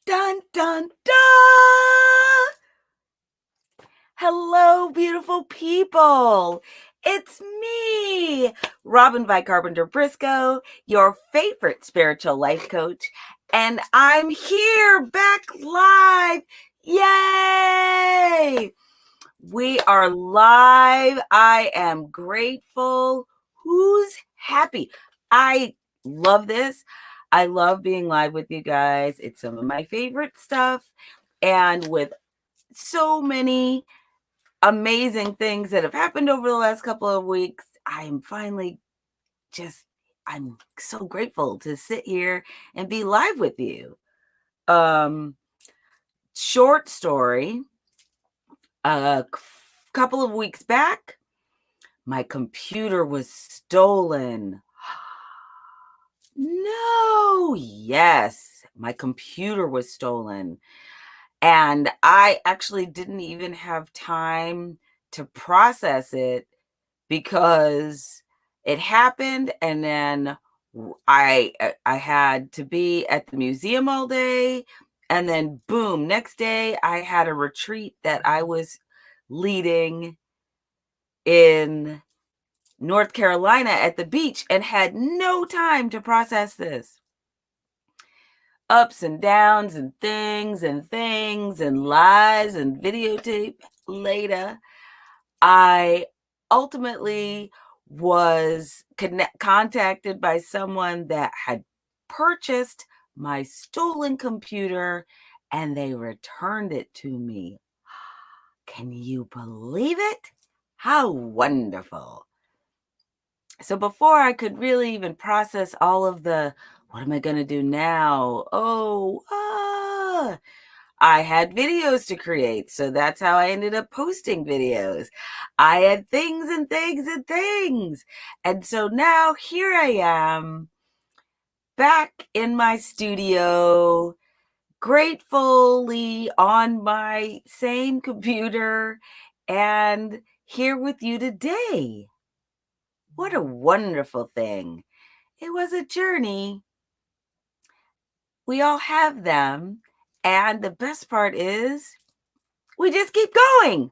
Dun, dun, dun! Hello, beautiful people. It's me, Robyn Carpenter Briscoe, your favorite spiritual life coach, and I'm here back live. Yay! We are live. I am grateful. Who's happy? I love this. I love being live with you guys. It's some of my favorite stuff. And with so many amazing things that have happened over the last couple of weeks, I'm finally I'm so grateful to sit here and be live with you. Short story. A couple of weeks back, my computer was stolen. No, yes, my computer was stolen. And I actually didn't even have time to process it because it happened, and then I had to be at the museum all day, and then boom, next day I had a retreat that I was leading in North Carolina at the beach and had no time to process this. Ups and downs and things and lies and videotape later. I ultimately was contacted by someone that had purchased my stolen computer and they returned it to me. Can you believe it? How wonderful. So before I could really even process all of the, what am I going to do now? I had videos to create. So that's how I ended up posting videos. I had things and things and things. And so now here I am back in my studio, gratefully on my same computer and here with you today. What a wonderful thing. It was a journey. We all have them. And the best part is we just keep going.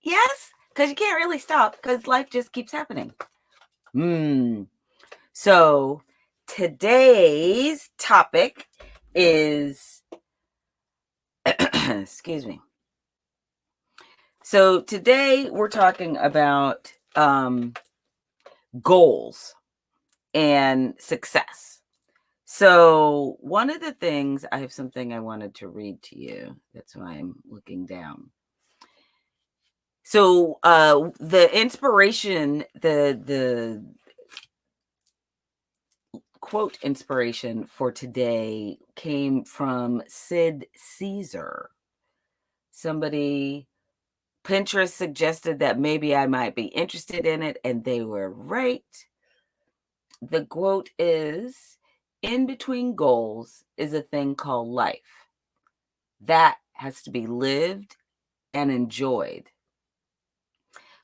Yes? Because you can't really stop because life just keeps happening. So today's topic is, excuse me. So today we're talking about goals and success. So one of the things, I have something I wanted to read to you. That's why I'm looking down. So the inspiration, the quote inspiration for today came from Sid Caesar. Somebody, Pinterest suggested that maybe I might be interested in it, and they were right. The quote is, "In between goals is a thing called life. That has to be lived and enjoyed."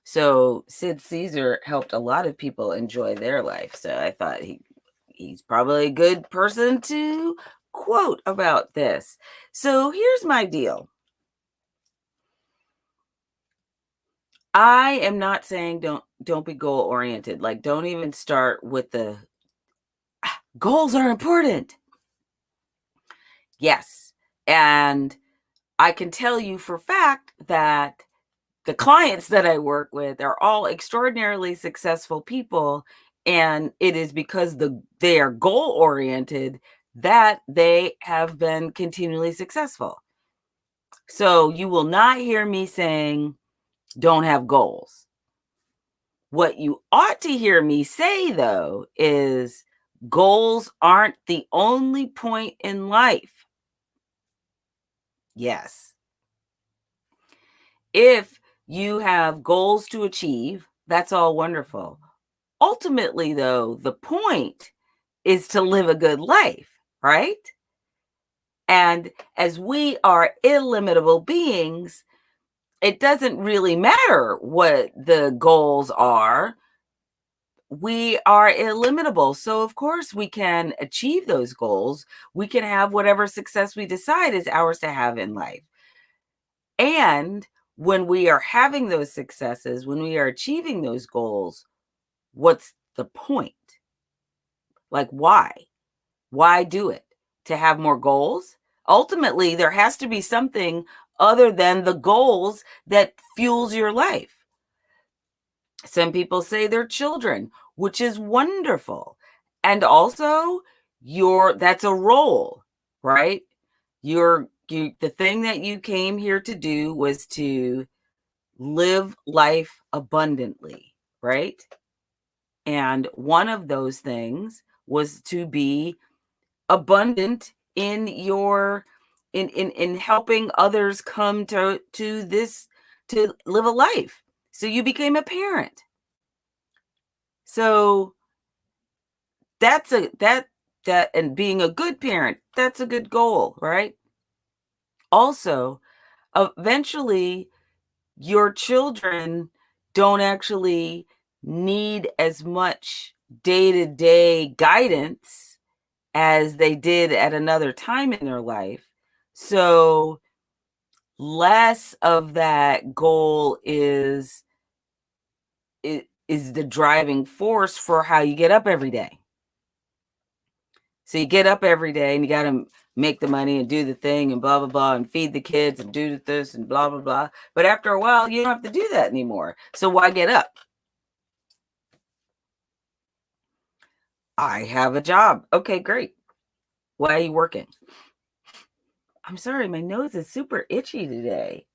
So Sid Caesar helped a lot of people enjoy their life. So I thought he's probably a good person to quote about this. So here's my deal. I am not saying don't be goal oriented. Like, don't even start with the goals are important. Yes. And I can tell you for fact that the clients that I work with are all extraordinarily successful people. And it is because they are goal oriented that they have been continually successful. So you will not hear me saying, don't have goals. What you ought to hear me say, though, is goals aren't the only point in life. Yes. If you have goals to achieve, that's all wonderful. Ultimately, though, the point is to live a good life, right? And as we are illimitable beings, it doesn't really matter what the goals are. we are illimitable. So, of course, we can achieve those goals. We can have whatever success we decide is ours to have in life. And when we are having those successes, when we are achieving those goals, what's the point? Like, why? Why do it? To have more goals? Ultimately, there has to be something other than the goals that fuels your life. Some people say they're children, which is wonderful. And also, that's a role, right? The thing that you came here to do was to live life abundantly, right? And one of those things was to be abundant in your in helping others come to this, to live a life. So you became a parent. So that's a that and being a good parent, that's a good goal, right? Also, eventually your children don't actually need as much day-to-day guidance as they did at another time in their life. So less of that goal is the driving force for how you get up every day. So you get up every day and you got to make the money and do the thing and blah, blah, blah, and feed the kids and do this and blah, blah, blah. But after a while, you don't have to do that anymore. So why get up? I have a job. Okay, great. Why are you working? I'm sorry, my nose is super itchy today.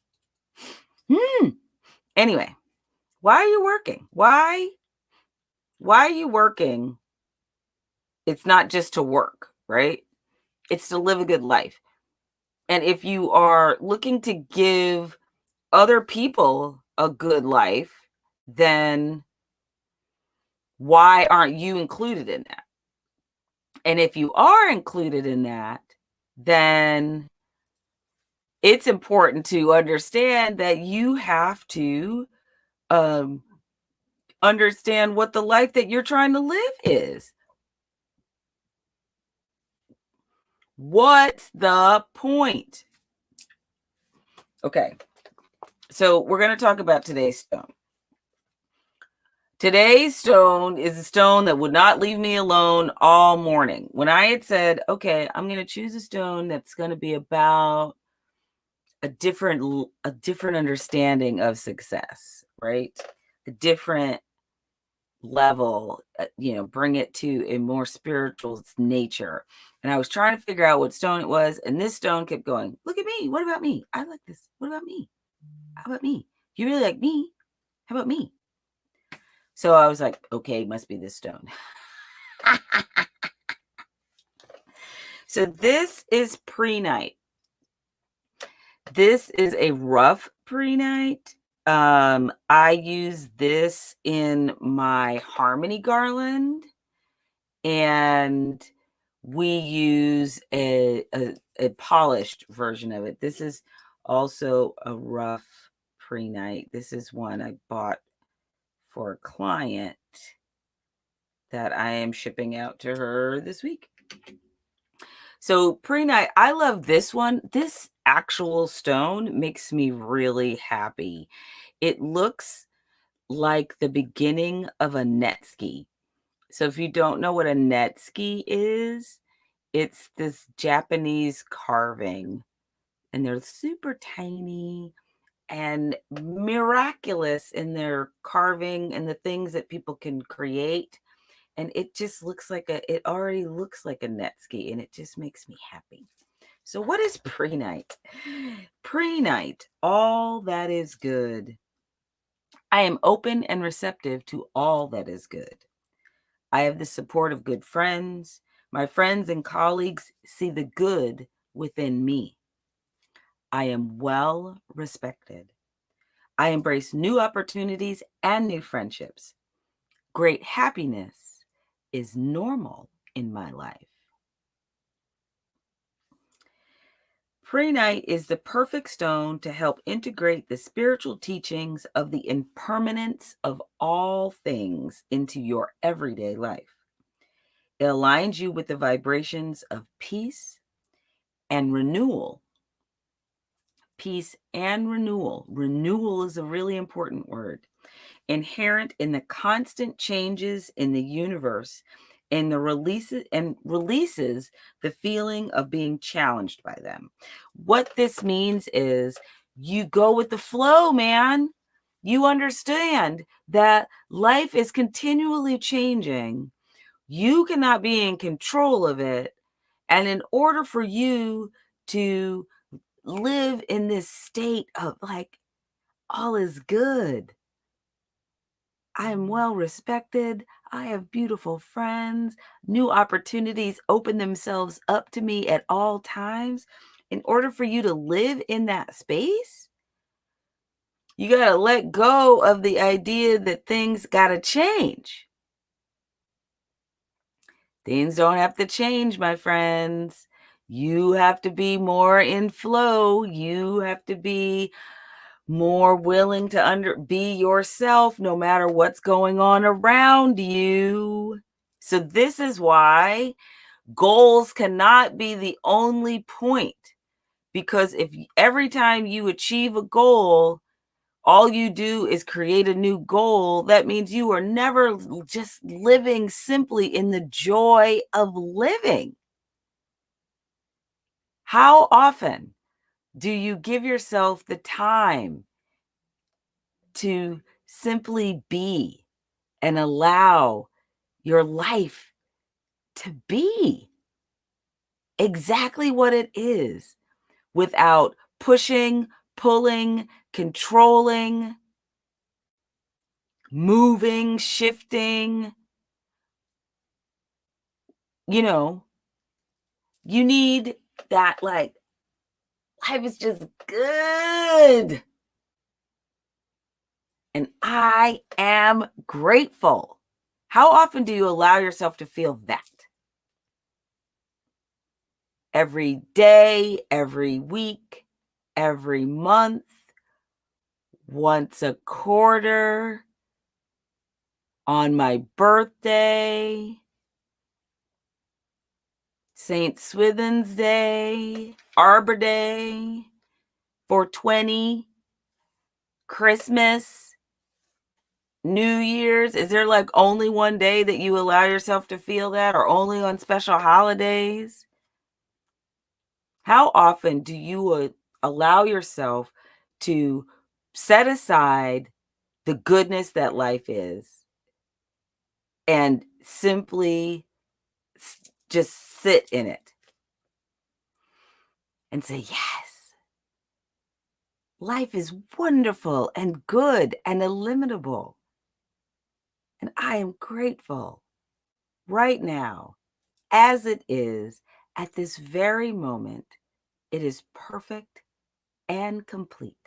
Anyway, why are you working? Why are you working? It's not just to work, right? It's to live a good life. And if you are looking to give other people a good life, then why aren't you included in that? And if you are included in that, then it's important to understand that you have to understand what the life that you're trying to live is. What's the point? Okay, so we're going to talk about today's stone. Today's stone is a stone that would not leave me alone all morning. When I had said, okay, I'm going to choose a stone that's going to be about a different understanding of success, right? A different level, bring it to a more spiritual nature. And I was trying to figure out what stone it was, and this stone kept going, look at me. What about me? I like this. What about me? How about me? You really like me? How about me? So I was like, okay, must be this stone. So this is prehnite. This is a rough prehnite. I use this in my harmony garland, and we use a polished version of it. This is also a rough prehnite. This is one I bought for a client that I am shipping out to her this week. So prehnite, I love this one. This actual stone makes me really happy. It looks like the beginning of a netsuke. So if you don't know what a netsuke is, it's this Japanese carving, and they're super tiny and miraculous in their carving and the things that people can create. And it just looks like it already looks like a netsuke, and it just makes me happy. So what is prehnite? Prehnite, all that is good. I am open and receptive to all that is good. I have the support of good friends. My friends and colleagues see the good within me. I am well respected. I embrace new opportunities and new friendships. Great happiness is normal in my life. Prehnite is the perfect stone to help integrate the spiritual teachings of the impermanence of all things into your everyday life. It aligns you with the vibrations of peace and renewal. Peace and renewal. Renewal is a really important word. Inherent in the constant changes in the universe and releases the feeling of being challenged by them. What this means is you go with the flow, man. You understand that life is continually changing. You cannot be in control of it. And in order for you to live in this state of like, all is good, I am well respected, I have beautiful friends, new opportunities open themselves up to me at all times. In order for you to live in that space, you got to let go of the idea that things got to change. Things don't have to change, my friends. You have to be more in flow. You have to be more willing to be yourself no matter what's going on around you. So this is why goals cannot be the only point, because if every time you achieve a goal, all you do is create a new goal, that means you are never just living simply in the joy of living. How often do you give yourself the time to simply be and allow your life to be exactly what it is without pushing, pulling, controlling, moving, shifting? You need that, like, life is just good. And I am grateful. How often do you allow yourself to feel that? Every day, every week, every month, once a quarter, on my birthday, St. Swithin's Day, Arbor Day, 420, Christmas, New Year's. Is there like only one day that you allow yourself to feel that, or only on special holidays? How often do you allow yourself to set aside the goodness that life is and simply just sit in it and say, yes, life is wonderful and good and illimitable. And I am grateful right now, as it is, at this very moment. It is perfect and complete.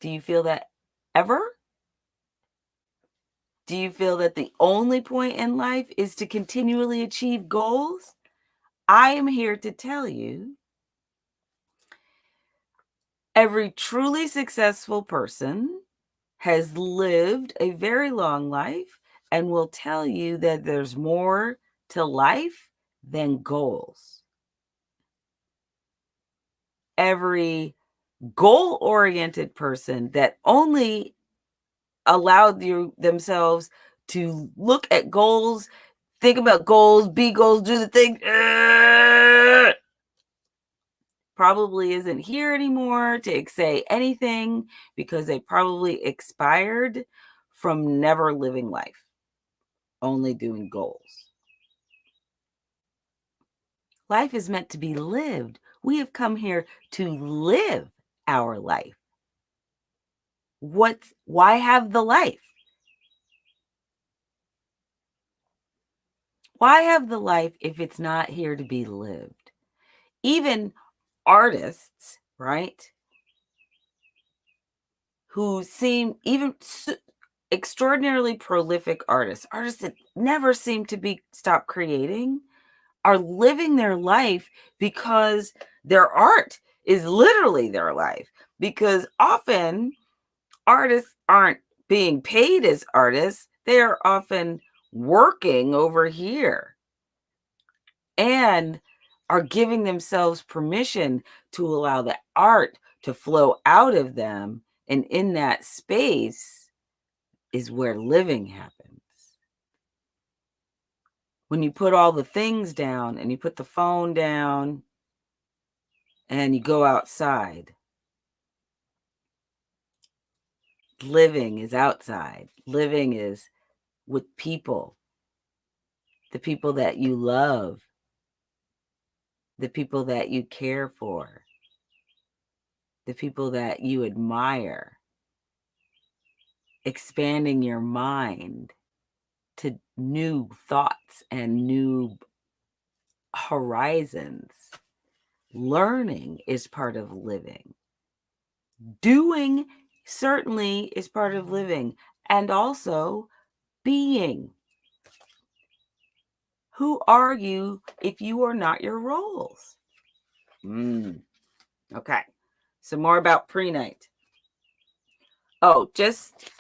Do you feel that ever? Do you feel that the only point in life is to continually achieve goals? I am here to tell you, every truly successful person has lived a very long life and will tell you that there's more to life than goals. Every goal-oriented person that only allowed themselves to look at goals, think about goals, be goals, do the thing, probably isn't here anymore to say anything, because they probably expired from never living life, only doing goals. Life is meant to be lived. We have come here to live our life. Why have the life? Why have the life if it's not here to be lived? Even artists, right, who seem even extraordinarily prolific artists that never seem to stop creating, are living their life because their art is literally their life. Because often artists aren't being paid as artists, they are often working over here and are giving themselves permission to allow the art to flow out of them. And in that space is where living happens. When you put all the things down and you put the phone down and you go outside, living is outside. Living is with people, the people that you love, the people that you care for, the people that you admire, expanding your mind to new thoughts and new horizons. Learning is part of living. Doing certainly is part of living, and also being. Who are you if you are not your roles? Okay. Some more about pre-night. Oh, just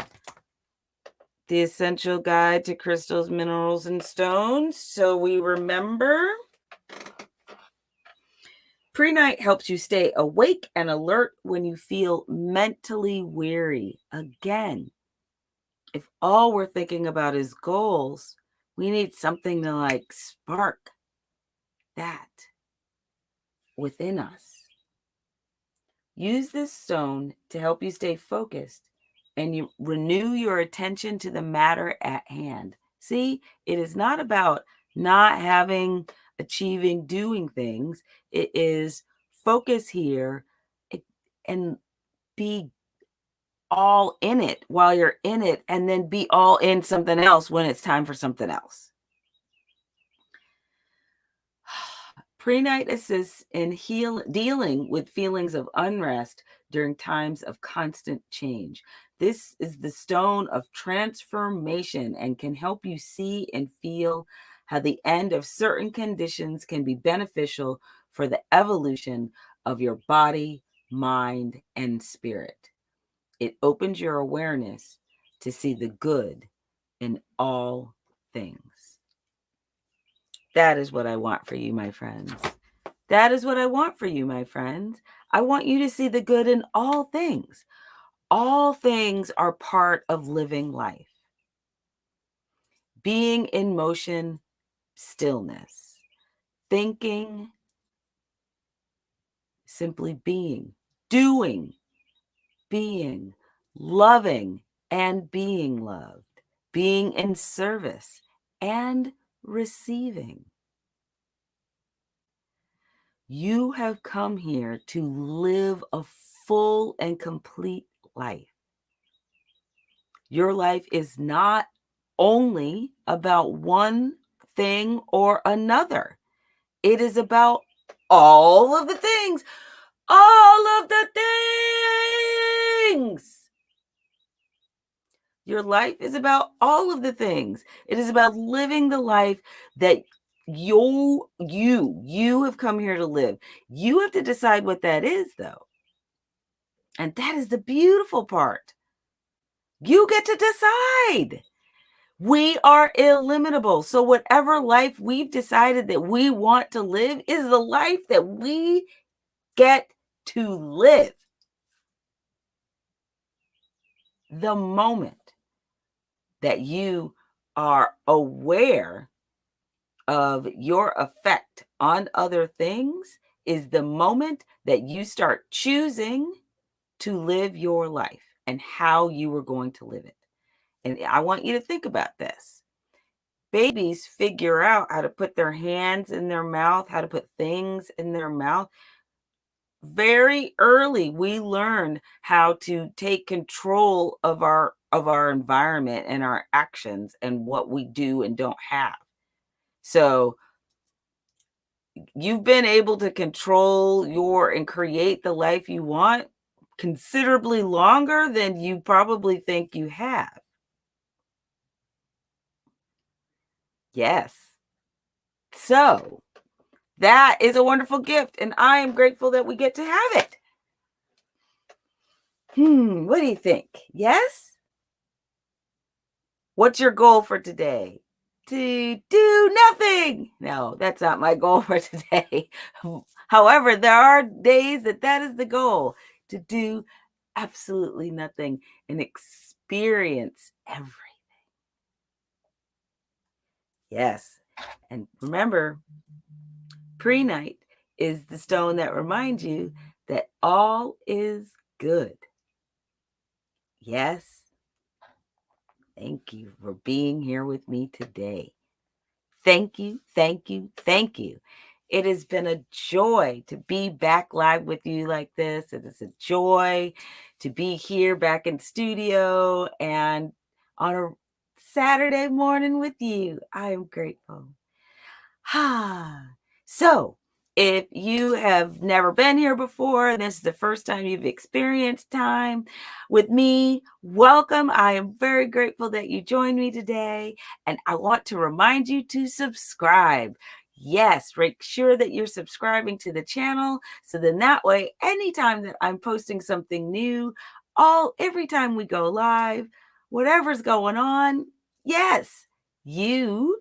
the essential guide to crystals, minerals, and stones. So we remember. Pre-night helps you stay awake and alert when you feel mentally weary. Again, if all we're thinking about is goals, we need something to like spark that within us. Use this stone to help you stay focused and you renew your attention to the matter at hand. See, it is not about not having, achieving, doing things. It is focus here and be all in it while you're in it, and then be all in something else when it's time for something else. Pre-night assists in dealing with feelings of unrest during times of constant change. This is the stone of transformation and can help you see and feel how the end of certain conditions can be beneficial for the evolution of your body, mind, and spirit. It opens your awareness to see the good in all things. That is what I want for you, my friends. That is what I want for you, my friends. I want you to see the good in all things. All things are part of living life. Being in motion, stillness. Thinking, simply being. Doing, being. Loving and being loved. Being in service and receiving. You have come here to live a full and complete life. Your life is not only about one thing or another. It is about all of the things. All of the things. Your life is about all of the things. It is about living the life that you have come here to live. You have to decide what that is, though. And that is the beautiful part. You get to decide. We are illimitable. So whatever life we've decided that we want to live is the life that we get to live. The moment that you are aware of your effect on other things is the moment that you start choosing to live your life and how you are going to live it. And I want you to think about this. Babies figure out how to put their hands in their mouth, how to put things in their mouth. Very early, we learn how to take control of our environment and our actions and what we do and don't have. So you've been able to control and create the life you want considerably longer than you probably think you have. Yes. So That is a wonderful gift, and I am grateful that we get to have it. What do you think? Yes? What's your goal for today? To do nothing. No, that's not my goal for today. However, there are days that is the goal, to do absolutely nothing and experience everything. Yes. And remember, pre-night is the stone that reminds you that all is good. Yes. Thank you for being here with me today. Thank you, thank you, thank you. It has been a joy to be back live with you like this. It is a joy to be here back in studio and on a Saturday morning with you. I am grateful. So, if you have never been here before, and this is the first time you've experienced time with me, welcome. I am very grateful that you joined me today. And I want to remind you to subscribe. Yes, make sure that you're subscribing to the channel. So then that way, anytime that I'm posting something new, every time we go live, whatever's going on, yes, you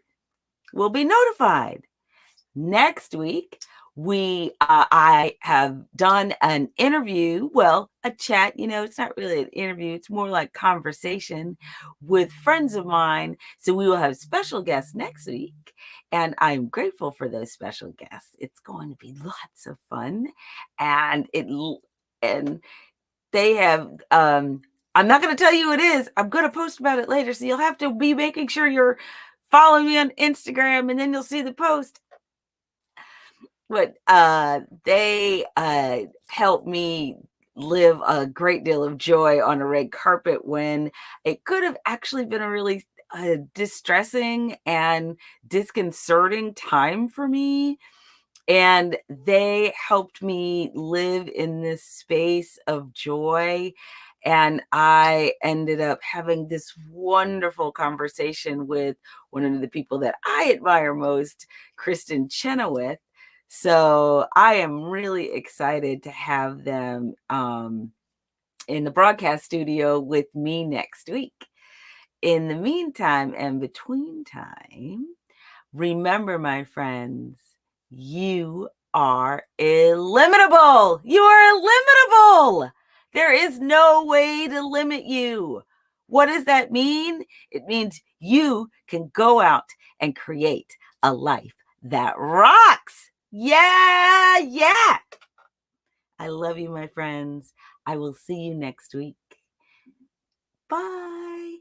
will be notified. Next week, I have done an interview, well, a chat, it's not really an interview, it's more like conversation with friends of mine. So we will have special guests next week, and I'm grateful for those special guests. It's going to be lots of fun, and they have I'm not going to tell you who it is. I'm going to post about it later, so you'll have to be making sure you're following me on Instagram, and then you'll see the post. But they helped me live a great deal of joy on a red carpet when it could have actually been a really distressing and disconcerting time for me. And they helped me live in this space of joy. And I ended up having this wonderful conversation with one of the people that I admire most, Kristen Chenoweth. So I am really excited to have them in the broadcast studio with me next week. In the meantime and between time, remember, my friends, you are illimitable. You are illimitable. There is no way to limit you. What does that mean? It means you can go out and create a life that rocks. Yeah, yeah. I love you, my friends. I will see you next week. Bye.